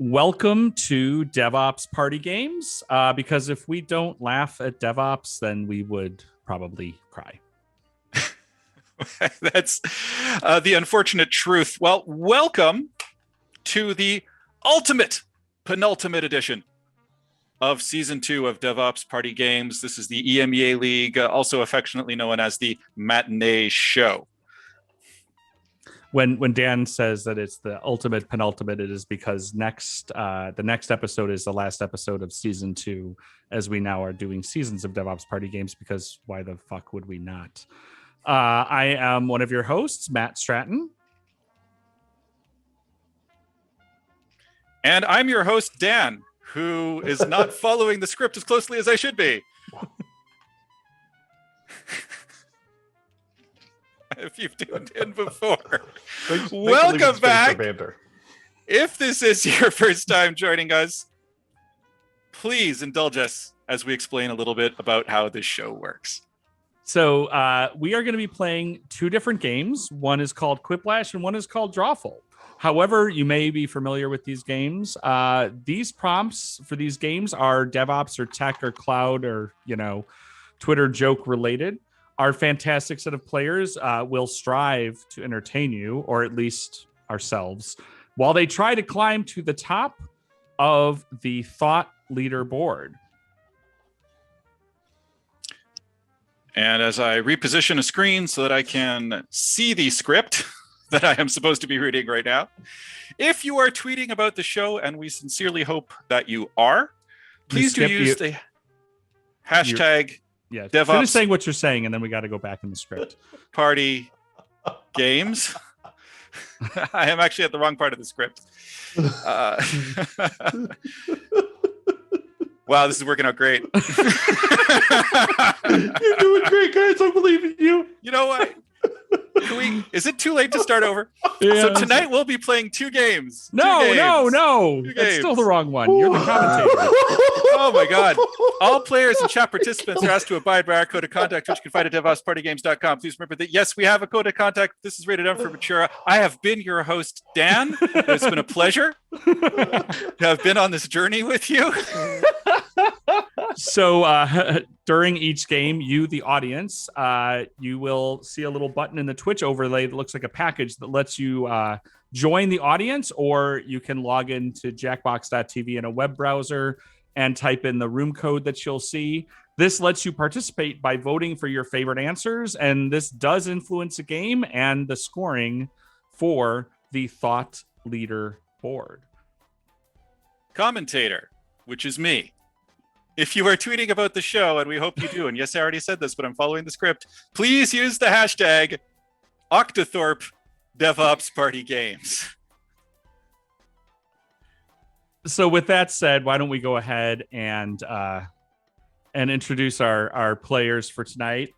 Welcome to DevOps Party Games, because if we don't laugh at DevOps, then we would probably cry. That's the unfortunate truth. Well, welcome to the ultimate penultimate edition of Season 2 of DevOps Party Games. This is the EMEA League, also affectionately known as the Matinee Show. When Dan says that it's the ultimate penultimate, it is because the next episode is the last episode of Season 2, as we now are doing seasons of DevOps Party Games, because why the fuck would we not? I am one of your hosts, Matt Stratton. And I'm your host, Dan, who is not following the script as closely as I should be. If you've tuned in before, welcome back. If this is your first time joining us, please indulge us as we explain a little bit about how this show works. So we are going to be playing two different games. One is called Quiplash and one is called Drawful. However, you may be familiar with these games. These prompts for these games are DevOps or tech or cloud or, Twitter joke related. Our fantastic set of players will strive to entertain you, or at least ourselves, while they try to climb to the top of the thought leader board. And as I reposition a screen so that I can see the script that I am supposed to be reading right now, if you are tweeting about the show, and we sincerely hope that you are, please do use the hashtag DevOps. Finish saying what you're saying, and then we got to go back in the script. Party Games. I am actually at the wrong part of the script. Wow, this is working out great. You're doing great, guys. I believe in you. You know what? Is it too late to start over? Yeah. So tonight we'll be playing two games. No. It's still the wrong one. You're the commentator. Oh my God. All players and chat participants are asked to abide by our code of conduct, which you can find at devopspartygames.com. Please remember that, yes, we have a code of conduct. This is rated M for mature. I have been your host, Dan. It's been a pleasure to have been on this journey with you. So during each game, you, the audience, you will see a little button in the Twitch overlay that looks like a package that lets you join the audience, or you can log into jackbox.tv in a web browser and type in the room code that you'll see. This lets you participate by voting for your favorite answers, and this does influence the game and the scoring for the thought leader board. Commentator, which is me. If you are tweeting about the show, and we hope you do, and yes, I already said this, but I'm following the script, please use the hashtag Octothorpe DevOps Party Games. So with that said, why don't we go ahead and introduce our players for tonight.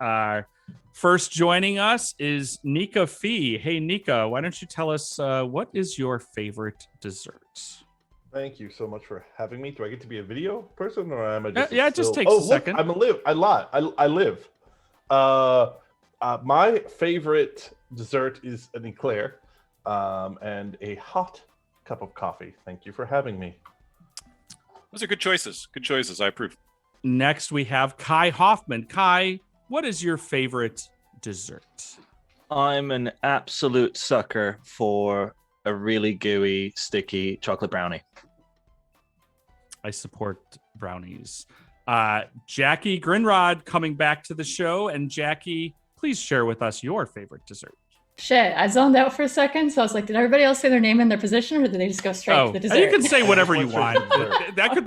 First joining us is Nica Fee. Hey, Nica, why don't you tell us what is your favorite dessert? Thank you so much for having me. Do I get to be a video person, or am I just it just takes a second. I'm a live. I lie. I live. My favorite dessert is an eclair and a hot cup of coffee. Thank you for having me. Those are good choices. Good choices. I approve. Next, we have Kai Hoffman. Kai, what is your favorite dessert? I'm an absolute sucker for a really gooey, sticky chocolate brownie. I support brownies. Jacquie Grindrod coming back to the show. And Jacquie, please share with us your favorite dessert. Shit, I zoned out for a second, so I was like, did everybody else say their name and their position, or did they just go straight to the dessert? You can say whatever you want. That could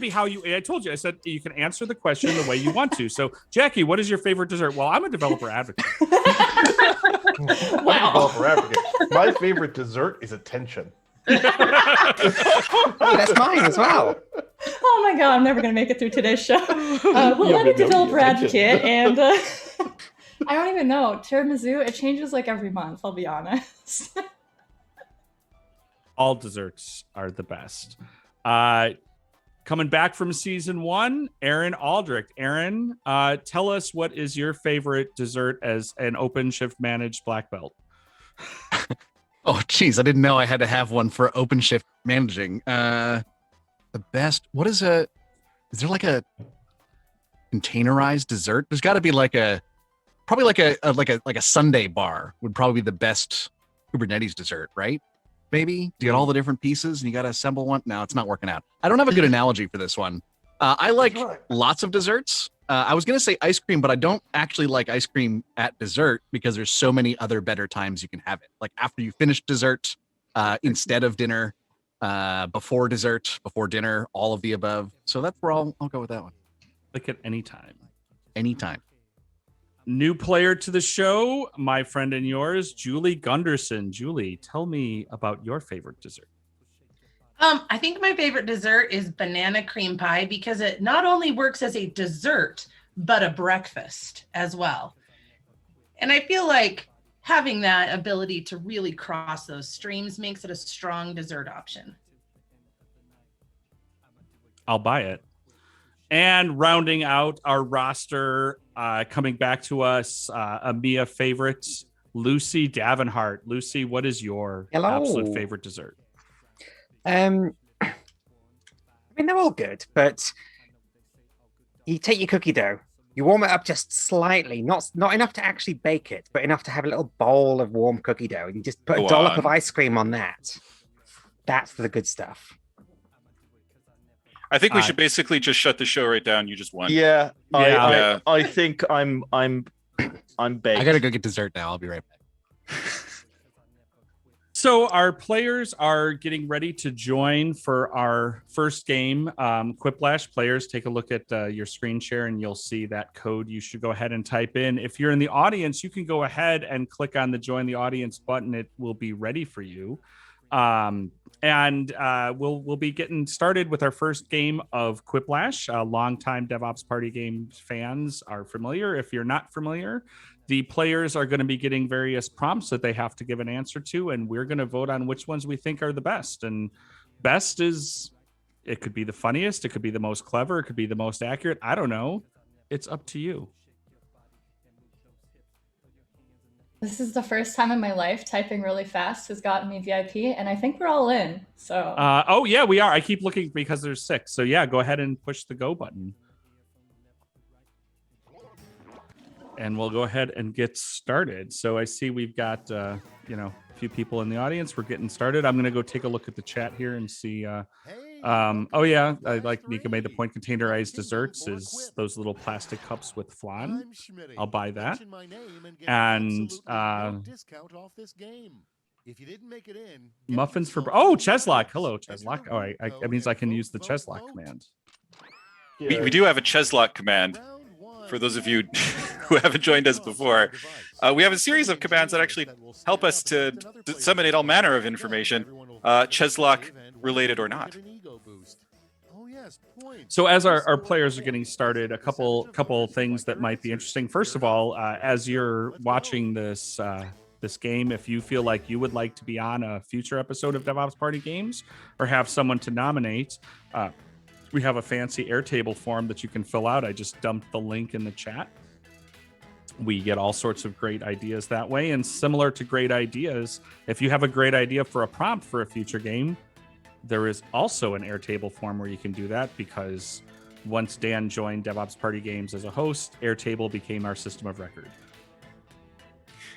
be how you. I told you. I said you can answer the question the way you want to. So, Jacquie, what is your favorite dessert? Well, I'm a developer advocate. Wow. Developer advocate. My favorite dessert is attention. That's mine as well. Oh my God, I'm never going to make it through today's show. Well, I'm a developer advocate, and I don't even know. Tiramisu, it changes like every month, I'll be honest. All desserts are the best. Coming back from season 1, Aaron Aldrich. Aaron, tell us, what is your favorite dessert as an OpenShift managed black belt? Oh, geez, I didn't know I had to have one for OpenShift managing. The best. What is a? Is there like a containerized dessert? There's got to be like a, probably like a Sunday bar would probably be the best Kubernetes dessert, right? Maybe you got all the different pieces and you got to assemble one. No, it's not working out. I don't have a good analogy for this one. I like lots of desserts. I was going to say ice cream, but I don't actually like ice cream at dessert because there's so many other better times you can have it. Like after you finish dessert, instead of dinner, before dessert, before dinner, all of the above. So that's where I'll go with that one. Like at any time. Anytime. New player to the show, my friend and yours, Julie Gunderson. Julie, tell me about your favorite dessert. I think my favorite dessert is banana cream pie because it not only works as a dessert, but a breakfast as well. And I feel like having that ability to really cross those streams makes it a strong dessert option. I'll buy it. And rounding out our roster, coming back to us, EMEA favorite, Lucy Davinhart. Lucy, what is your absolute favorite dessert? I mean, they're all good, but you take your cookie dough, you warm it up just slightly, not enough to actually bake it, but enough to have a little bowl of warm cookie dough, and you just put a dollop of ice cream on that. That's the good stuff. I think we should basically just shut the show right down. You just won. Yeah. Yeah. I think I'm baked. I gotta go get dessert now. I'll be right back. So our players are getting ready to join for our first game. Quiplash players, take a look at your screen share and you'll see that code you should go ahead and type in. If you're in the audience, you can go ahead and click on the join the audience button. It will be ready for you. We'll be getting started with our first game of Quiplash. Longtime DevOps Party Games fans are familiar. If you're not familiar, the players are going to be getting various prompts that they have to give an answer to, and we're going to vote on which ones we think are the best. And best is, it could be the funniest, it could be the most clever, it could be the most accurate. I don't know. It's up to you. This is the first time in my life typing really fast has gotten me VIP, and I think we're all in. So. Oh yeah, we are. I keep looking because there's 6. So yeah, go ahead and push the go button. And we'll go ahead and get started. So I see we've got, a few people in the audience. We're getting started. I'm going to go take a look at the chat here and see. Oh yeah, I like Nica made the point. Containerized desserts is those little plastic cups with flan. I'll buy that. And muffins for Cheslock. Hello, Cheslock. Oh, that means I can use the Cheslock command. We do have a Cheslock command. For those of you who haven't joined us before, we have a series of commands that actually help us to disseminate all manner of information, Cheslock related or not. So as our players are getting started, a couple things that might be interesting. First of all, as you're watching this game, if you feel like you would like to be on a future episode of DevOps Party Games or have someone to nominate, we have a fancy Airtable form that you can fill out. I just dumped the link in the chat. We get all sorts of great ideas that way. And similar to great ideas, if you have a great idea for a prompt for a future game, there is also an Airtable form where you can do that, because once Dan joined DevOps Party Games as a host, Airtable became our system of record.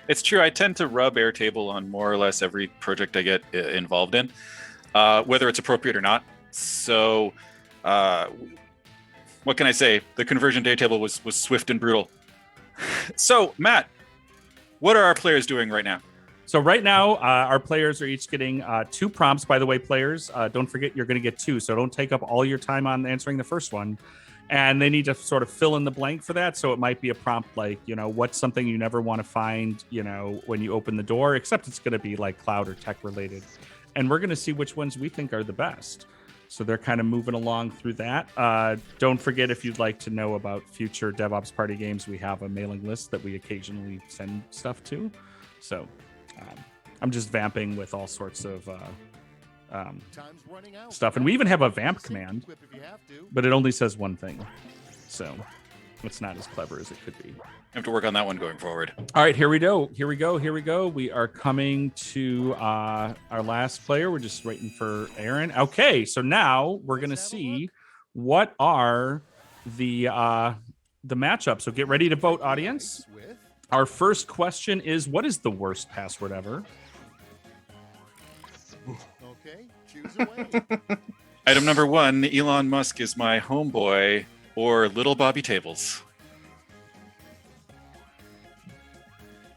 It's true. I tend to rub Airtable on more or less every project I get involved in, whether it's appropriate or not. So what can I say? The conversion to Airtable was swift and brutal. So, Matt, what are our players doing right now? So right now, our players are each getting 2 prompts. By the way, players, don't forget you're going to get 2. So don't take up all your time on answering the first one. And they need to sort of fill in the blank for that. So it might be a prompt like, what's something you never want to find, when you open the door, except it's going to be like cloud or tech related. And we're going to see which ones we think are the best. So they're kind of moving along through that. Don't forget, if you'd like to know about future DevOps Party Games, we have a mailing list that we occasionally send stuff to. So I'm just vamping with all sorts of stuff. And we even have a vamp command, but it only says one thing. So It's not as clever as it could be. I have to work on that one going forward. All right, here we go. We are coming to our last player. We're just waiting for Aaron. Okay, so now we're gonna see what are the matchups. So get ready to vote, audience. Our first question is, what is the worst password ever? Okay, choose away. Item number 1, Elon Musk is my homeboy, or Little Bobby Tables.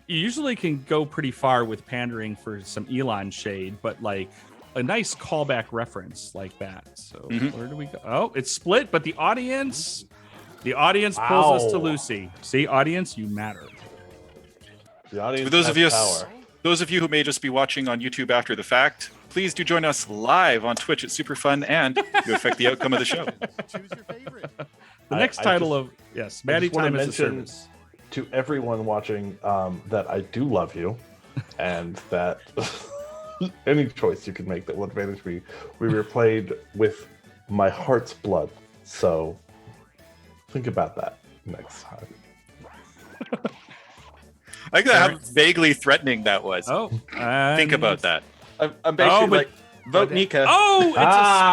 You usually can go pretty far with pandering for some Elon shade, but like a nice callback reference like that. So where do we go? Oh, it's split, but the audience pulls us to Lucy. See, audience, you matter. The audience For those has power. those of you who may just be watching on YouTube after the fact, please do join us live on Twitch at Super Fun, and you affect the outcome of the show. Choose your favorite. The next title of Maddie wanna Time is a mention service. to everyone watching that I do love you, and that any choice you can make that will advantage me, we were played with my heart's blood. So think about that next time. I think how vaguely threatening that was. Oh, Think about that. I'm basically vote Nica. Oh, it's a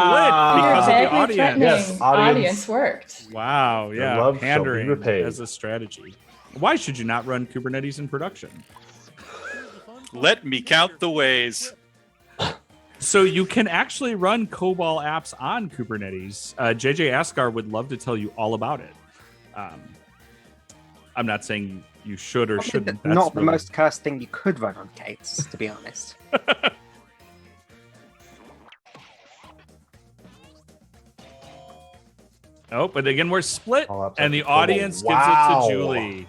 split because of the Vaguely audience. threatening. Yes, audience. worked. Wow, yeah, love shall be pandering repaid. as a strategy. Why should you not run Kubernetes in production? Let me count the ways. So you can actually run COBOL apps on Kubernetes. JJ Askar would love to tell you all about it. I'm not saying you should or shouldn't. That's Not the really- most cursed thing you could run on Kate's, to be honest. Oh, but again, we're split, All apps and are the COBOL. audience Wow. gives it to Julie.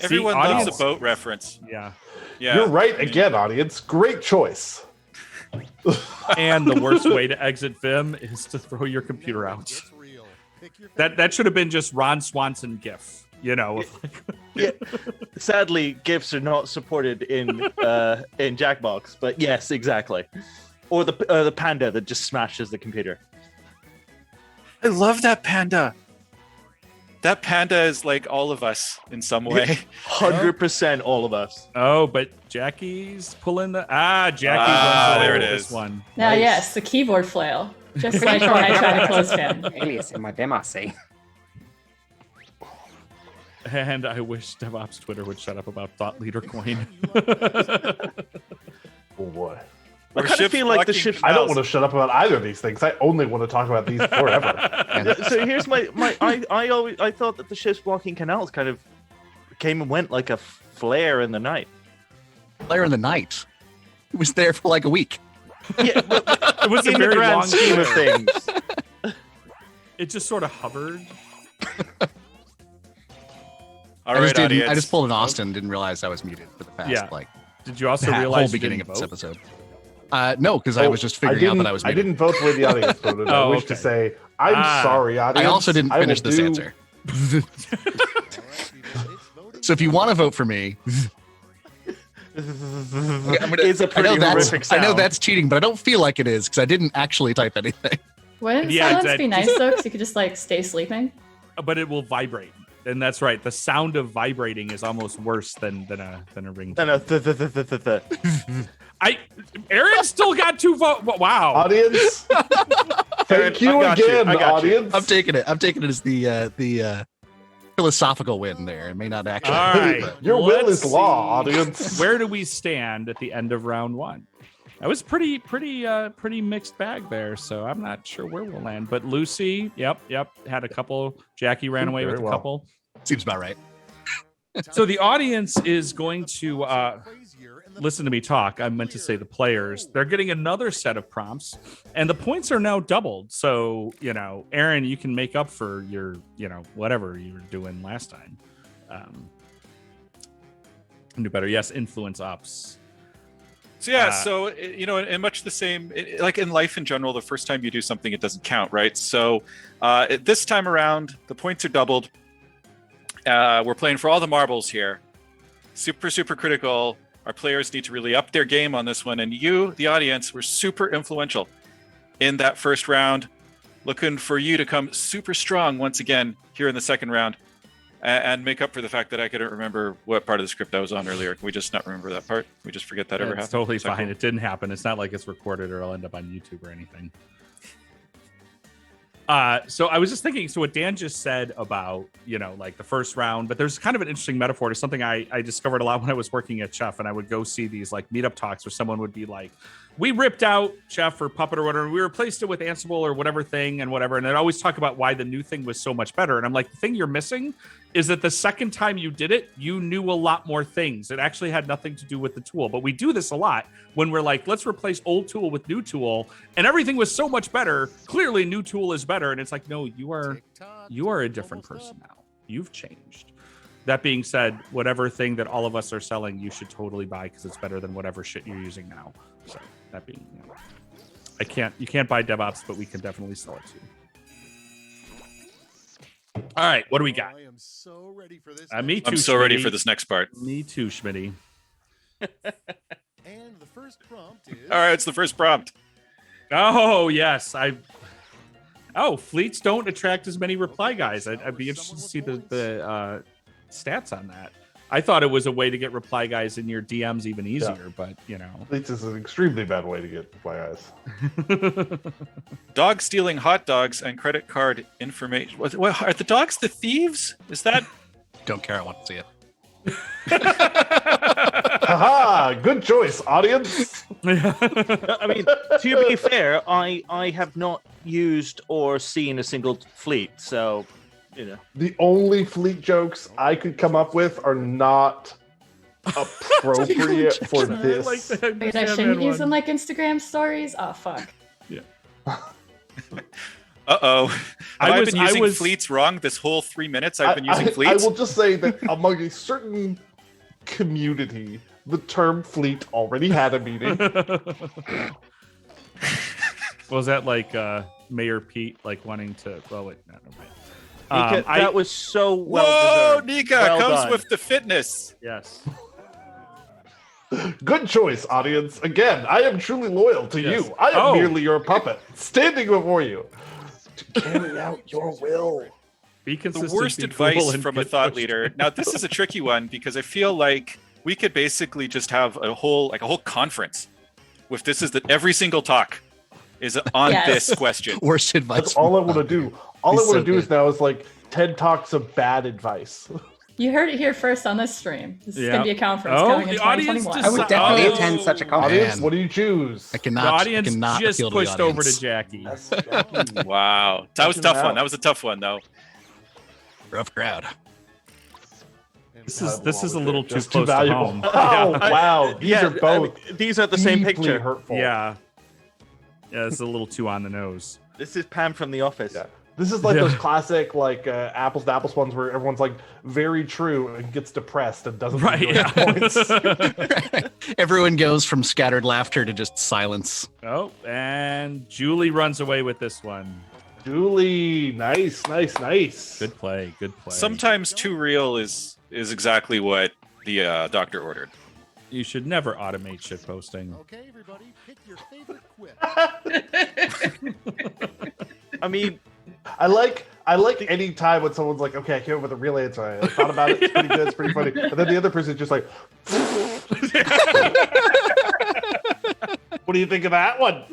Everyone See, loves audience- a boat reference. Yeah. Yeah. You're right again, audience. Great choice. And the worst way to exit Vim is to throw your computer out. It's real. Pick your That should have been just Ron Swanson GIF. You know, Yeah. Sadly, GIFs are not supported in Jackbox, but yes, exactly. Or the panda that just smashes the computer. I love that panda. That panda is like all of us in some way. 100% all of us. oh, but Jackie's pulling the Jackie. Ah, wins there it this is. one. Now, Nice. yes, the keyboard flail. Just like when I try to close Vim. Alias in my DMRC. And I wish DevOps Twitter would shut up about Thought Leader Coin. Oh boy. I kind of feel like the shift. I don't want to shut up about either of these things. I only want to talk about these forever. So here's I thought that the ships blocking canals kind of came and went like a flare in the night. Flare in the night. It was there for like a week. Yeah, but It was a in the very grand long scheme of flare. things. It just sort of hovered. All I right, just didn't. audience. I just pulled an Austin. Didn't realize I was muted for the past Yeah. like Did you also whole realize you beginning didn't of this vote? episode. No, because I was just figuring out that I was I muted. didn't vote the way the audience voted. I Oh, wish okay. to say, I'm sorry, audience. I also didn't I will finish this do- answer. So if you want to vote for me, It's a pretty horrific I know sound. that's cheating, but I don't feel like it is because I didn't actually type anything. Yeah, Wouldn't silence that- be nice though? Because you could just like stay sleeping. But it will vibrate. And that's right. The sound of vibrating is almost worse than a ringtone. No, no. Aaron still got 2 votes. Wow. Audience, thank you I got you. again, I got you. audience. I'm taking it. I'm taking it as the philosophical win there. It may not actually. All right. Your will Let's is law, see. audience. Where do we stand at the end of round 1? That was pretty mixed bag there, so I'm not sure where we'll land. But Lucy, yep, had a couple. Jackie ran away with Very a well. couple. Seems about right. So the audience is going to listen to me talk. I meant to say the players. They're getting another set of prompts, and the points are now doubled. So, Aaron, you can make up for your, whatever you were doing last time. Do better. Yes, influence ups. So yeah, so in much the same, like in life in general, the first time you do something, it doesn't count, right? So this time around, the points are doubled. We're playing for all the marbles here. Super, super critical. Our players need to really up their game on this one. And you, the audience, were super influential in that first round. Looking for you to come super strong once again here in the second round. and make up for the fact that I couldn't remember what part of the script I was on earlier. Can we just not remember that part? Can we just forget that ever happened? It's totally Is that fine. cool? It didn't happen. It's not like it's recorded or it'll end up on YouTube or anything. So I was just thinking, so what Dan just said about, like the first round, but there's kind of an interesting metaphor to something I discovered a lot when I was working at Chef, and I would go see these like meetup talks where someone would be like, we ripped out Chef or Puppet or whatever, we replaced it with Ansible or whatever thing and whatever. And they'd always talk about why the new thing was so much better. And I'm like, the thing you're missing is that the second time you did it, you knew a lot more things. It actually had nothing to do with the tool. But we do this a lot when we're like, let's replace old tool with new tool. And everything was so much better. Clearly, new tool is better. And it's like, no, you are a different person now. You've changed. That being said, whatever thing that all of us are selling, you should totally buy because it's better than whatever shit you're using now. So that being, you can't buy DevOps, but we can definitely sell it to you. All right, what do we got? I am so ready for this. Me too. I'm so ready Schmitty. for this next part. Me too, Schmitty. And the first prompt is. All right, it's the first prompt. Oh yes, fleets don't attract as many reply guys. I'd be interested to see the stats on that. I thought it was a way to get reply guys in your DMs even easier, but This is an extremely bad way to get reply guys. Dog stealing hot dogs and credit card information. What are the dogs the thieves? Is that? Don't care. I want to see it. Haha! Good choice, audience. I mean, to be fair, I have not used or seen a single fleet, so The only fleet jokes I could come up with are not appropriate for this. Wait, I shouldn't use them like Instagram stories? Oh, fuck. Uh-oh. I've been using fleets wrong this whole 3 minutes. I've been using fleets. I will just say that among a certain community, the term fleet already had a meaning. Was that like Mayor Pete wanting to? Well, wait, no, never mind. Nica, that was so well Whoa, deserved. Nica Well comes done. with the fitness. Yes. Good choice, audience. Again, I am truly loyal to Yes. you. I am merely your puppet, standing before you to carry out your will. Be consistent. The worst be advice cool, and from a get thought pushed. leader. Now, this is a tricky one because I feel like we could basically just have a whole conference with this is that every single talk is on Yes. this question. Worst advice. That's all I want to do. All I He's want to so do good. is now is like 10 talks of bad advice. You heard it here first on this stream. This is Yeah. going to be a conference Oh, coming in the audience 2021. I would definitely Oh. attend such a Audience, conference. what do you choose? I The cannot. audience cannot just appeal to the pushed over to audience. Jackie. Yes, Jackie. Wow. That was a tough one. That was a tough one, though. Rough crowd. This is a little too Just close to valuable. home. Oh, wow. These are both these are the same deeply picture. hurtful. Yeah. Yeah, it's a little too on the nose. This is Pam from The Office. Yeah. This is like Yeah. those classic apples to apples ones where everyone's like very true and gets depressed and doesn't Right. enjoy points. Yeah. Everyone goes from scattered laughter to just silence. Oh, and Julie runs away with this one. Julie, nice. Good play. Good play. Sometimes too real is exactly what the doctor ordered. You should never automate shit posting. Okay, everybody, pick your favorite quip. I mean, I like any time when someone's like, okay, I came up with a real answer. I thought about it. It's pretty good. It's pretty funny. And then the other person's just like, what do you think of that one?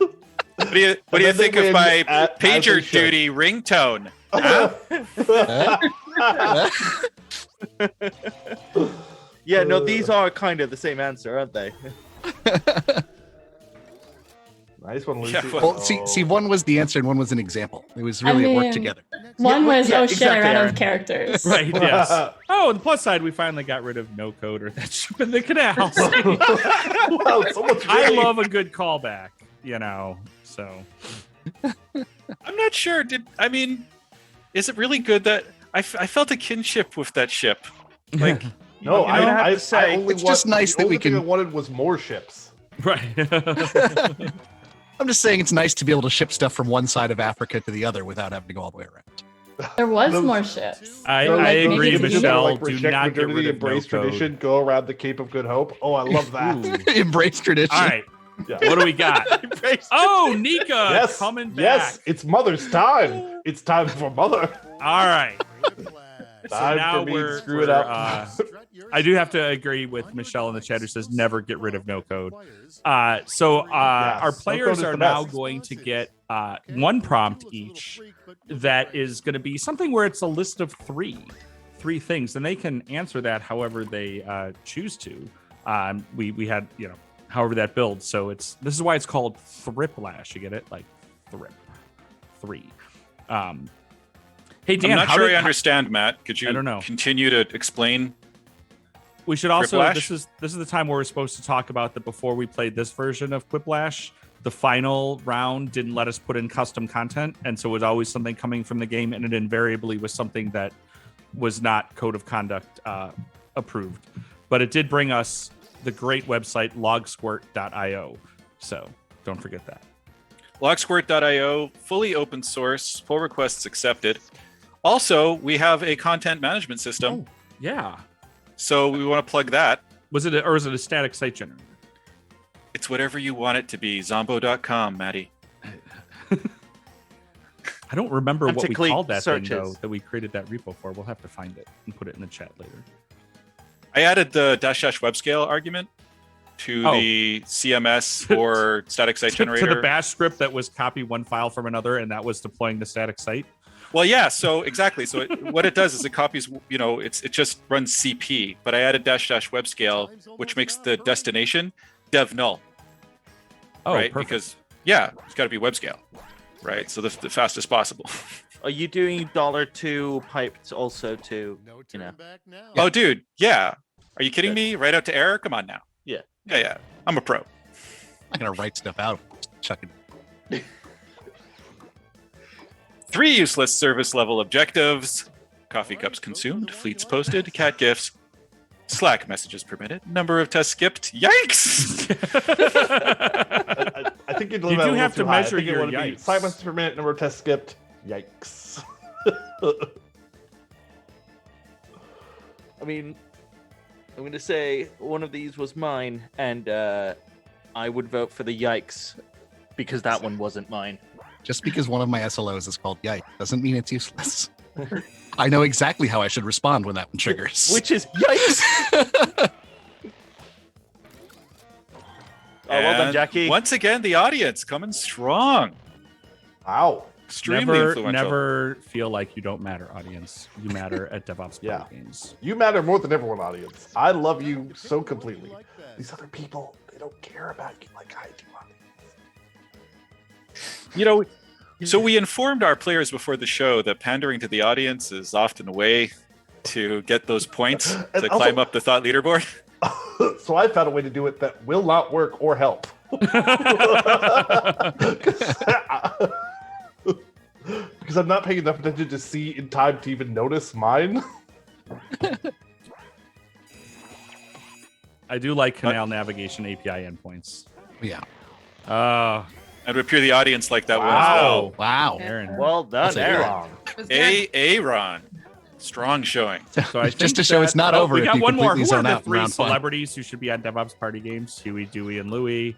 What do you And then think they of win my as they pager should. duty ringtone? yeah, no, these are kind of the same answer, aren't they? Nice one, Lucy. Yeah, Well, see, one was the answer and one was an example. It was really it mean- worked together. One was, yeah, oh shit, exactly, I ran out Aaron. of characters. Right, yes. Oh, on the plus side, we finally got rid of no code or that ship in the canal. Wow, someone's I really- love a good callback, so. I'm not sure. Is it really good that I felt a kinship with that ship? Like, No, I'm gonna have I to say, only it's just nice the that we only thing can- I wanted was more ships. Right. I'm just saying it's nice to be able to ship stuff from one side of Africa to the other without having to go all the way around. There was Those- more ships. I Those agree, maybe Michelle. like Do reject not get modernity, rid of no embrace code. tradition, go around the Cape of Good Hope. Oh, I love that. Embrace tradition. All right. Yeah. What do we got? Oh, Nica Yes, coming back. yes, it's Mother's time. It's time for Mother. All right. Red flag. Time now for me to we're screw it up. I do have to agree with Michelle in the chat who says never get rid of no code. Our players is are the now best. going to get one prompt each that is going to be something where it's a list of three things, and they can answer that however they choose to. We had, however that builds. So this is why it's called Thriplash. You get it? Like thrip. 3. Hey Dan, I'm not sure I understand, Matt. Could you I don't know. continue to explain? We should also Quiplash? this is the time where we're supposed to talk about that before we played this version of Quiplash. The final round didn't let us put in custom content, and so it was always something coming from the game, and it invariably was something that was not code of conduct approved. But it did bring us the great website logsquirt.io. So don't forget that. Logsquirt.io, fully open source, pull requests accepted. Also, we have a content management system. Oh, yeah. So we want to plug that. Was it a static site generator? It's whatever you want it to be. Zombo.com, Maddie. I don't remember what we Particularly called that thing, searches. though, that we created that repo for. We'll have to find it and put it in the chat later. I added the -- web scale argument to the CMS or static site generator. To the bash script that was copy one file from another, and that was deploying the static site. Well, yeah. So exactly. So what it does is it copies. It just runs CP. But I added -- web scale, which makes the destination dev null. Oh, right? perfect. Because it's got to be web scale, right? So the fastest possible. Are you doing $2 piped also to, Back now. Oh, dude. Yeah. Are you kidding me? Right out to error? Come on now. Yeah. Yeah. I'm a pro. I'm gonna write stuff out. Chuck it. 3 useless service level objectives: coffee cups consumed, fleets posted, cat gifts, Slack messages permitted, number of tests skipped. Yikes! I think you'd You do have to measure I think your it would be yikes. site messages per minute, number of tests skipped. Yikes. I mean, I'm going to say one of these was mine, and I would vote for the yikes because that one wasn't mine. Just because one of my SLOs is called Yike doesn't mean it's useless. I know exactly how I should respond when that one triggers. Which is yikes! Oh, well done, And Jackie. Once again, the audience coming strong. Wow. Extremely influential. Never feel like you don't matter, audience. You matter at DevOps Yeah. Party Games. You matter more than everyone, audience. I love you so completely. These other people, they don't care about you like I do, audience. So we informed our players before the show that pandering to the audience is often a way to get those points And to also- climb up the thought leaderboard. So I found a way to do it that will not work or help. Because I'm not paying enough attention to see in time to even notice mine. I do like canal navigation API endpoints. Yeah. And would appear the audience like that Wow. one. Wow. Aaron. Well done, Aaron. Wrong. It was good. Aaron. Strong showing. So I Just think to show it's not over We if got you one more. completely Who are zone the out in 3 round 5. celebrities who should be on DevOps Party Games? Huey, Dewey, and Louie.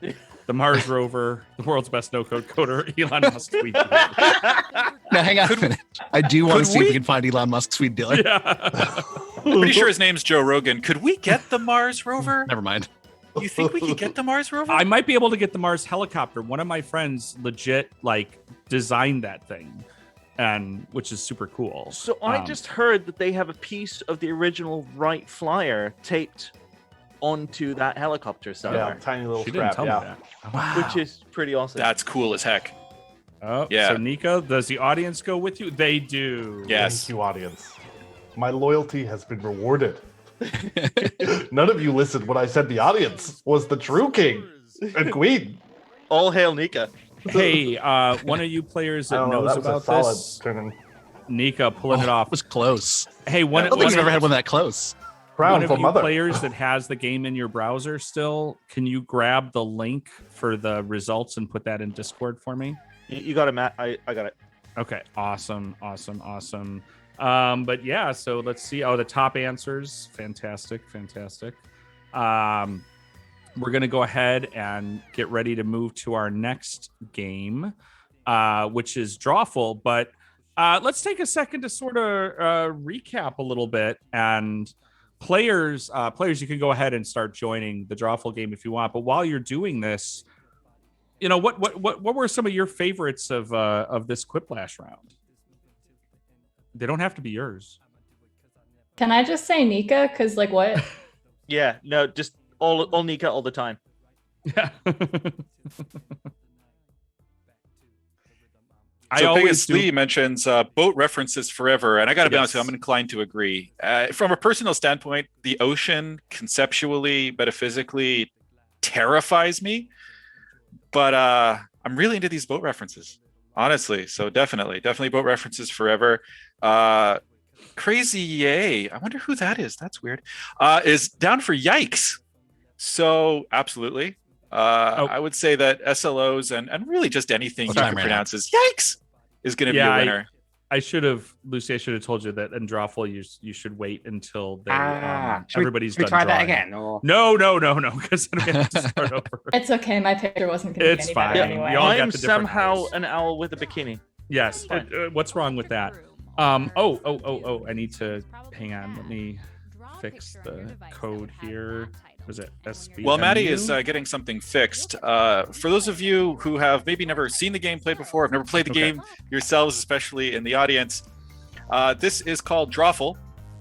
The Mars rover, the world's best no-code coder, Elon Musk tweet. Now, hang on a minute. I do want to could see if we- we can find Elon Musk's tweet dealer. Yeah. Pretty sure his name's Joe Rogan. Could we get the Mars rover? Never mind. You think we could get the Mars rover? I might be able to get the Mars helicopter. One of my friends legit designed that thing, and which is super cool. So I just heard that they have a piece of the original Wright Flyer taped onto that helicopter Yeah, somewhere, tiny little she didn't strap. tell me Yeah. that. Wow. which is pretty awesome. That's cool as heck. Oh, Yeah. So Nica, does the audience go with you? They do. Yes. Thank you, audience. My loyalty has been rewarded. None of you listened when I said the audience was the true king and queen. All hail Nica. Hey, one of you players I that don't know. knows That was a about solid this, turn. Nika pulling it Oh, off. It was close. Hey, I one don't think of we've ever had one that close. Crown of for you mother. players that has the game in your browser still, can you grab the link for the results and put that in Discord for me? You got it, Matt. I got it. Okay, awesome. But yeah, so let's see. Oh, the top answers, fantastic. We're gonna go ahead and get ready to move to our next game, which is Drawful. But let's take a second to sort of recap a little bit. And players, you can go ahead and start joining the Drawful game if you want. But while you're doing this, what were some of your favorites of this Quiplash round? They don't have to be yours. Can I just say Nica? Because what? Yeah, no, just all Nica all the time. Yeah. So Biggest Lee mentions boat references forever, and I got to be honest with you, I'm inclined to agree. From a personal standpoint, the ocean conceptually, metaphysically terrifies me, but I'm really into these boat references, honestly. So definitely boat references forever. Crazy Yay, I wonder who that is. That's weird. Is down for yikes. So absolutely. I would say that SLOs and really just anything you can pronounce as yikes is going to be a winner. Lucy, I should have told you that in Drawful you should wait until they, everybody's done try drawing. that again? Or... No, because I'm going to have to start over. It's okay. My picture wasn't going to be any fine. better anyway. I'm somehow an owl with a bikini. Yes. What's wrong with that? I need to hang on. Let me fix the code here. Was it SB? Well, Maddie is getting something fixed. For those of you who have maybe never seen the game played before, have never played the game yourselves, especially in the audience, this is called Drawful.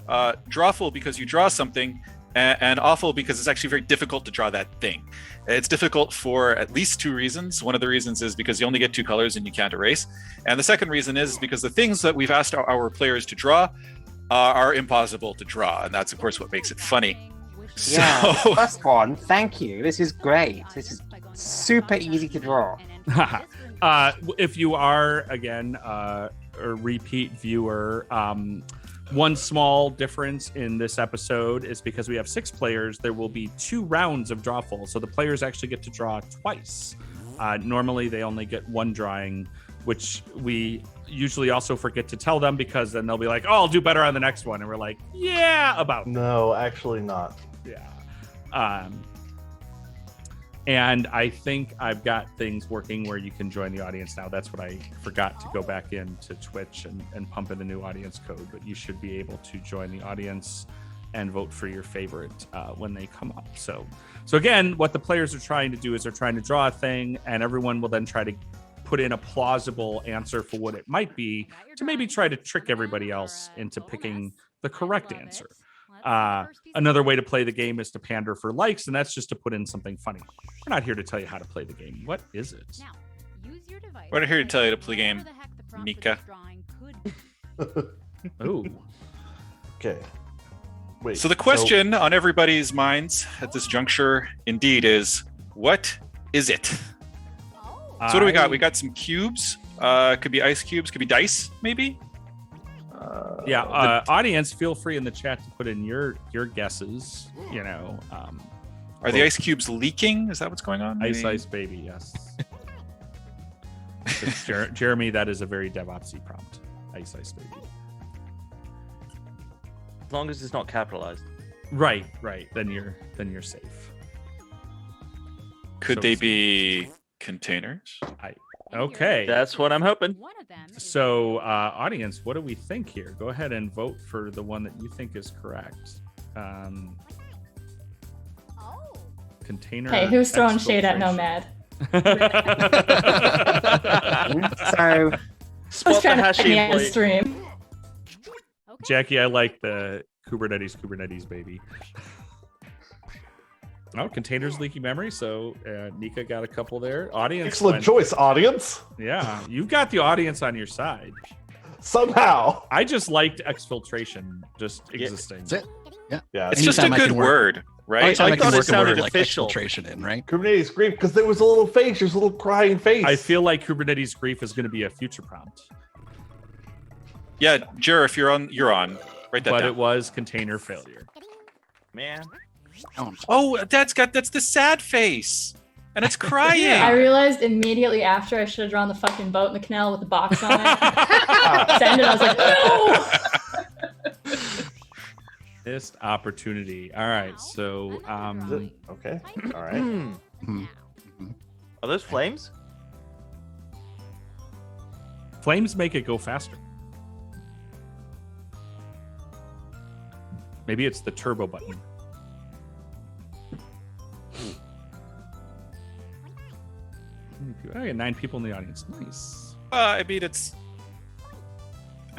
Drawful because you draw something, and awful because it's actually very difficult to draw that thing. It's difficult for at least two reasons. One of the reasons is because you only get two colors and you can't erase. And the second reason is because the things that we've asked our players to draw are impossible to draw. And that's, of course, what makes it funny. Yeah, first one, thank you. This is great. This is super easy to draw. If you are, again, a repeat viewer, one small difference in this episode is because we have 6 players, there will be 2 rounds of Drawful. So the players actually get to draw twice. Normally, they only get one drawing, which we usually also forget to tell them because then they'll be like, oh, I'll do better on the next one. And we're like, yeah, about. No, actually not. Yeah. And I think I've got things working where you can join the audience now. That's what I forgot to go back into Twitch and pump in the new audience code. But you should be able to join the audience and vote for your favorite when they come up. So again, what the players are trying to do is they're trying to draw a thing, and everyone will then try to put in a plausible answer for what it might be to maybe try to trick everybody else into picking the correct answer. Another way to play the game is to pander for likes, and that's just to put in something funny. We're not here to tell you how to play the game. What is it? We're not here to tell you to play the game, Nica. Oh. Okay. Wait. So the question on everybody's minds at this juncture, indeed, is what is it? So what do we got? We got some cubes. Could be ice cubes. Could be dice, maybe. Audience, feel free in the chat to put in your guesses. Are the ice cubes leaking? Is that what's going on? Ice baby, yes. Jeremy, that is a very DevOpsy prompt. Ice baby. As long as it's not capitalized. Right. Then you're safe. Could they be containers? Okay. That's what I'm hoping. So, audience, what do we think here? Go ahead and vote for the one that you think is correct. Container. Hey, who's throwing shade at Nomad? So, who's trying to me on the stream? Jackie, I like the Kubernetes baby. Oh, containers leaking memory. So Nica got a couple there. Audience. Excellent choice, audience. Yeah, you've got the audience on your side. Somehow. I just liked exfiltration just existing. That's it. Yeah. It's just a good word, right? I thought it sounded like official. Exfiltration in, right? Kubernetes grief, because there was a little face. There's a little crying face. I feel like Kubernetes grief is going to be a future prompt. Yeah, Jer, if you're on, you're on. Write that But down. it was container failure. Man. Oh, that's the sad face. And it's crying. I realized immediately after I should have drawn the fucking boat in the canal with the box on it. Send it. I was like, no! Missed opportunity. All right, so okay. All right. Are those flames? Flames make it go faster. Maybe it's the turbo button. I got 9 people in the audience. Nice. I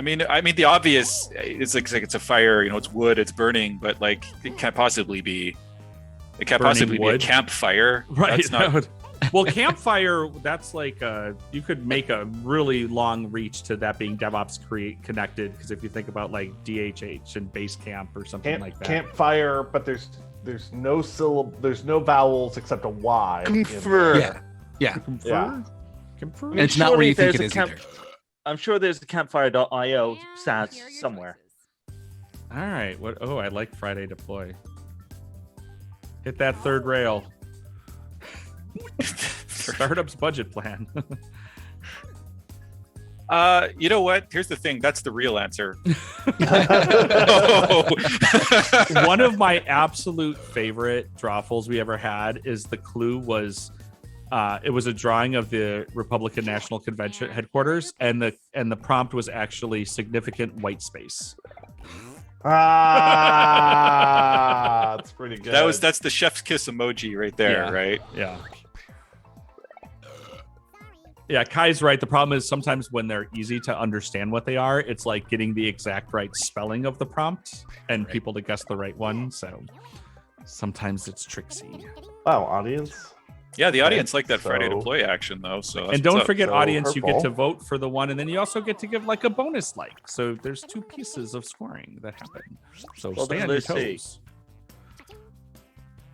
mean, the obvious is like it's a fire. You know, it's wood. It's burning, but like it can't possibly be. It can't Burning possibly be a wood? campfire. Right. That's not. Well, campfire, that's like you could make a really long reach to that being DevOps connected, because if you think about like DHH and base camp or something like that. Campfire, but there's no there's no vowels except a Y. in there. Confer. Yeah. Yeah. Confer? And it's not where you think it there's is a either. I'm sure there's a campfire.io stats somewhere. All right. What? Oh, I like Friday deploy. Hit that third rail. Startup's budget plan. You know what? Here's the thing. That's the real answer. One of my absolute favorite drawfuls we ever had is the clue was it was a drawing of the Republican National Convention headquarters, and the prompt was actually significant white space. That's pretty good. That's the chef's kiss emoji right there, Yeah. right? Yeah. Yeah, Kai's right. The problem is sometimes when they're easy to understand what they are, it's like getting the exact right spelling of the prompt and people to guess the right one. So sometimes it's tricksy. Wow, audience. Yeah, the audience liked that Friday So- deploy action though. So that's And don't what's up. forget, So audience, you get hurtful. to vote for the one, and then you also get to give like a bonus like. So there's 2 pieces of scoring that happen. So Well, stay then on your let's see. toes.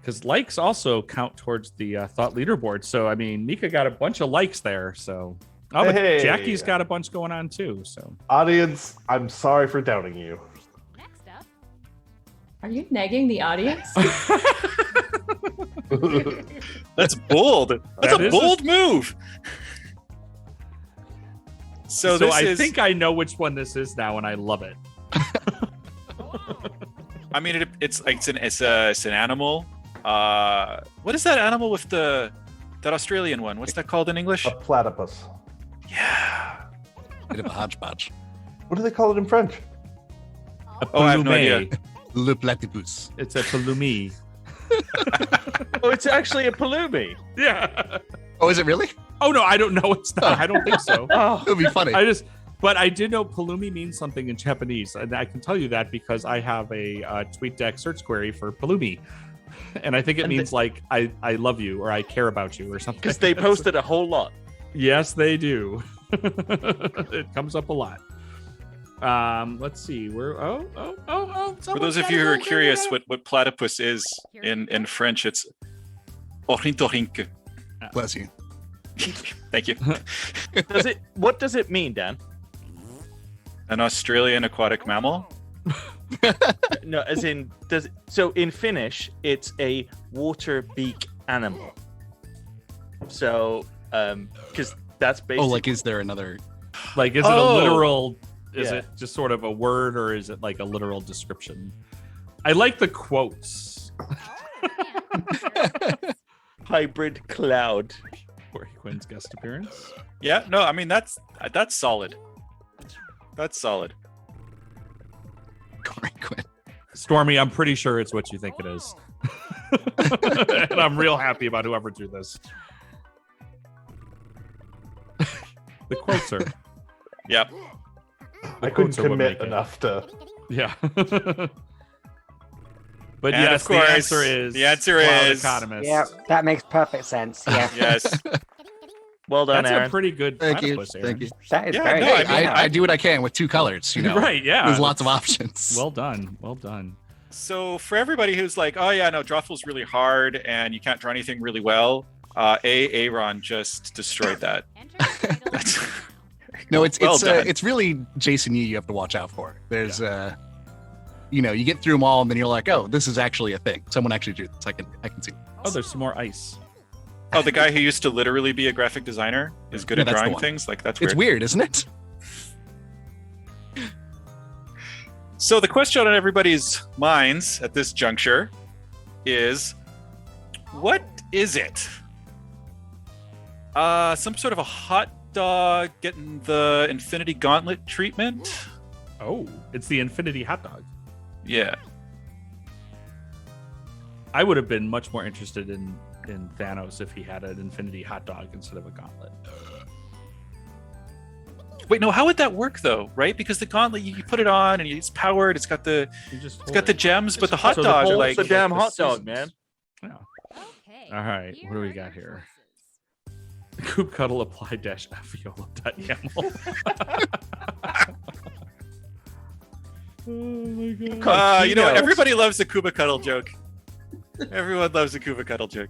Because likes also count towards the thought leaderboard. So I mean, Nica got a bunch of likes there. So but Hey. Jackie's got a bunch going on too. So Audience, I'm sorry for doubting you. Are you negging the audience? That's bold. That's That a is bold move. So this I is. think I know which one this is now, and I love it. I mean, it's an animal. What is that animal with that Australian one? What's that called in English? A platypus. Yeah. Bit of a hodgepodge. What do they call it in French? A Oh, I have no pelume. idea. Le platypus. It's a palumi. Oh, it's actually a palumi. Yeah. Oh, is it really? Oh no, I don't know. It's not. I don't think so. Oh, It would be funny. But I did know palumi means something in Japanese, and I can tell you that because I have a TweetDeck search query for palumi, and I think it And means like I love you or I care about you or something. because they posted a whole lot. Yes, they do. It comes up a lot. Let's see. We're For those of you who are curious what platypus is in French, it's ornithorynque. Bless you. Thank you. What does it mean, Dan? An Australian aquatic mammal. No, as in so in Finnish it's a water beak animal. So because that's basically Oh, like, is there another? like, is it a Oh. literal? Is Yeah. it just sort of a word, or is it like a literal description? I like the quotes. hybrid cloud. Corey Quinn's guest appearance. Yeah, no, I mean that's solid. That's solid. Corey Quinn. Stormy, I'm pretty sure it's what you think it is. And I'm real happy about whoever drew this. The quotes are. Yep. I couldn't quotes are what commit make it. enough to. Yeah. But And yes, of course, the answer is cloud is- economist. Yeah, that makes perfect sense. Yeah, Yes. Well done, That's Aaron. a pretty good Thank you. platypus, Thank Aaron. you. that is Yeah, very no, good. I mean, I do what I can with 2 colors. You know, Right, yeah. There's lots of options. Well done. Well done. So for everybody who's like, oh yeah, no, drawful's really hard and you can't draw anything really well, Aaron just destroyed that. That's- No, it's Well done. it's really Jason Yee you have to watch out for. There's you know, you get through them all and then you're like, oh, this is actually a thing. Someone actually drew this. I can see. Oh, there's some more ice. Oh, the guy who used to literally be a graphic designer is good Yeah, at that's the drawing one. things. Like that's It's weird, isn't it? So the question on everybody's minds at this juncture is, what is it? Some sort of a hot dog getting the Infinity Gauntlet treatment? Oh, it's the Infinity hot dog. Yeah. I would have been much more interested in Thanos if he had an infinity hot dog instead of a gauntlet. Wait, no, how would that work though? Right? Because the gauntlet, you put it on and it's powered. It's got the gems, but the hot dogs are like the damn hot dog, man. Yeah. All right, what do we got here? Coop cuddle apply dash YOLO.yaml. Oh my god. You know, everybody loves the Kuba cuddle joke. Everyone loves the Kuba cuddle joke.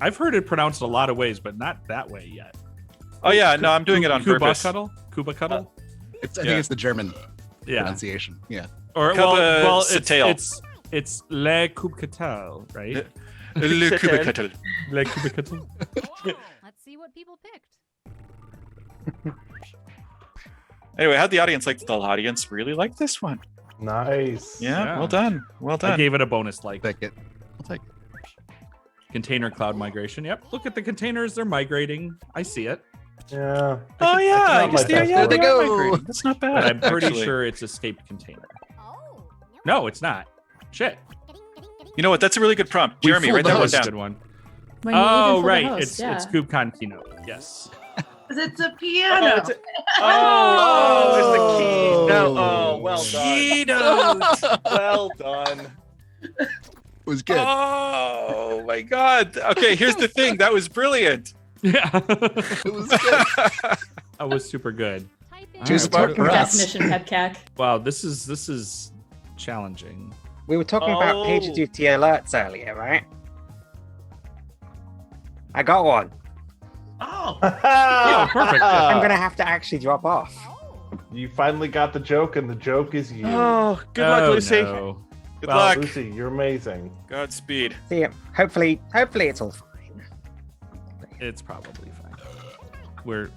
I've heard it pronounced a lot of ways, but not that way yet. Oh yeah, no, I'm doing it on purpose. Kuba cuddle. I think it's the German pronunciation. Yeah. Or Kuba it's le Kuba cuddle, right? Le Kuba cuddle. Le Kuba cuddle. Let's see what people picked. Anyway, how'd the audience like? The audience really liked this one. Nice. Yeah, well done. Well done. I gave it a bonus like. Take it. I'll take it. Container cloud migration. Yep. Look at the containers. They're migrating. I see it. Yeah. Oh yeah. I can There they go. Migrating. That's not bad. But I'm pretty actually. sure it's escaped container. No, it's not. Shit. You know what? That's a really good prompt. Jeremy, write that one That's a down. good one. When you Oh, even for the right. host, It's KubeCon keynote. Yes. It's a piano. It's the key. No, well done. Well done. It was good. Oh my god. Okay, here's the thing. That was brilliant. Yeah. It was good. That was super good. Too smart for us. Definition pepcac. Wow, this is challenging. We were talking about PagerDuty alerts earlier, right? I got one. Oh. Oh, perfect. I'm gonna have to actually drop off. You finally got the joke, and the joke is you. Oh, good luck, Lucy. No. Good Well, luck. Lucy, you're amazing. Godspeed. See ya. Hopefully it's all fine. It's probably fine. We're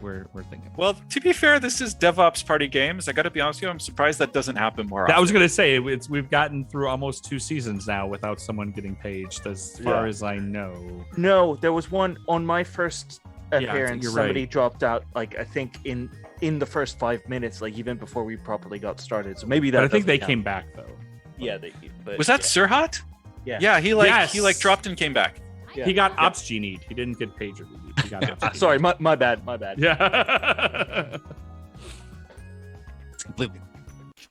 thinking. Well, to be fair, this is DevOps party games. I got to be honest with you. I'm surprised that doesn't happen more often. I was gonna say we've gotten through almost 2 seasons now without someone getting paged, as far as I know. No, there was one on my first appearance. you're Somebody right. dropped out, like I think in the first 5 minutes, like even before we properly got started. So maybe that. But I think doesn't they count. came back though. Yeah, but Was that Sirhat? Yeah. Yeah, he Yes. dropped and came back. Yeah. He got ops genied. He didn't get pager. He got ops Sorry, my bad. Yeah. It's completely.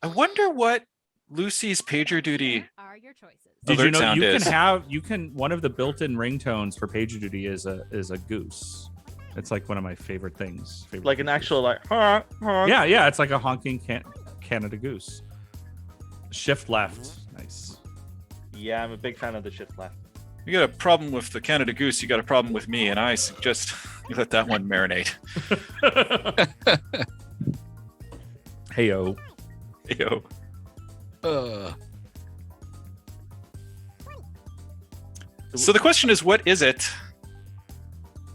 I wonder what Lucy's PagerDuty Are your choices. Did you alert know sound you is. can one of the built-in ringtones for PagerDuty is a goose. It's like one of my favorite things. Like an actual like. Honk, honk. Yeah, it's like a honking Canada goose. Shift left, nice. Yeah, I'm a big fan of the shift left. You got a problem with the Canada Goose, you got a problem with me, and I suggest you let that one marinate. Heyo. Yo. So the question is, what is it?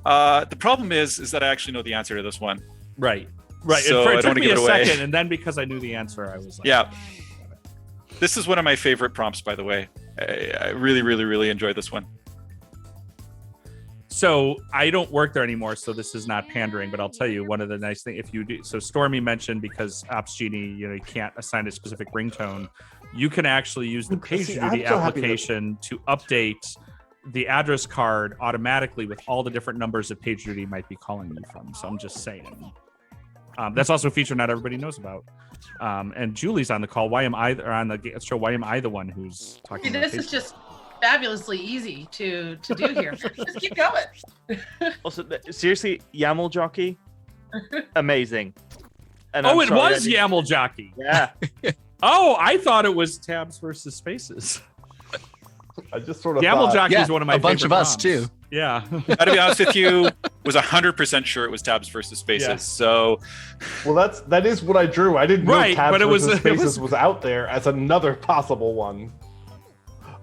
The problem is that I actually know the answer to this one. Right. So it I don't took wanna me give a it away. second, and then because I knew the answer, I was like, Yeah. This is one of my favorite prompts, by the way. I really, really, really enjoyed this one. So I don't work there anymore, so this is not pandering. But I'll tell you one of the nice things. If you do, so Stormy mentioned because Ops Genie, you can't assign a specific ringtone. You can actually use the See, I'm PagerDuty so happy that- application to update the address card automatically with all the different numbers that PagerDuty might be calling you from. So I'm just saying. That's also a feature not everybody knows about. And Julie's on the call. Why am I the one who's talking? See, about this is PagerDuty? just fabulously easy to do here. Just keep going. Also, seriously, YAML jockey, amazing. And Oh, I'm it sorry, was I didn't- YAML jockey. Yeah. Oh, I thought it was tabs versus spaces. I just sort of YAML thought, jockey Yeah, is one of my a bunch favorite of us prompts. too. Yeah. Gotta be honest with you, was 100% sure it was tabs versus spaces. Yeah. So Well, that is what I drew. I didn't know Right, tabs but it was- versus it was- spaces was out there as another possible one.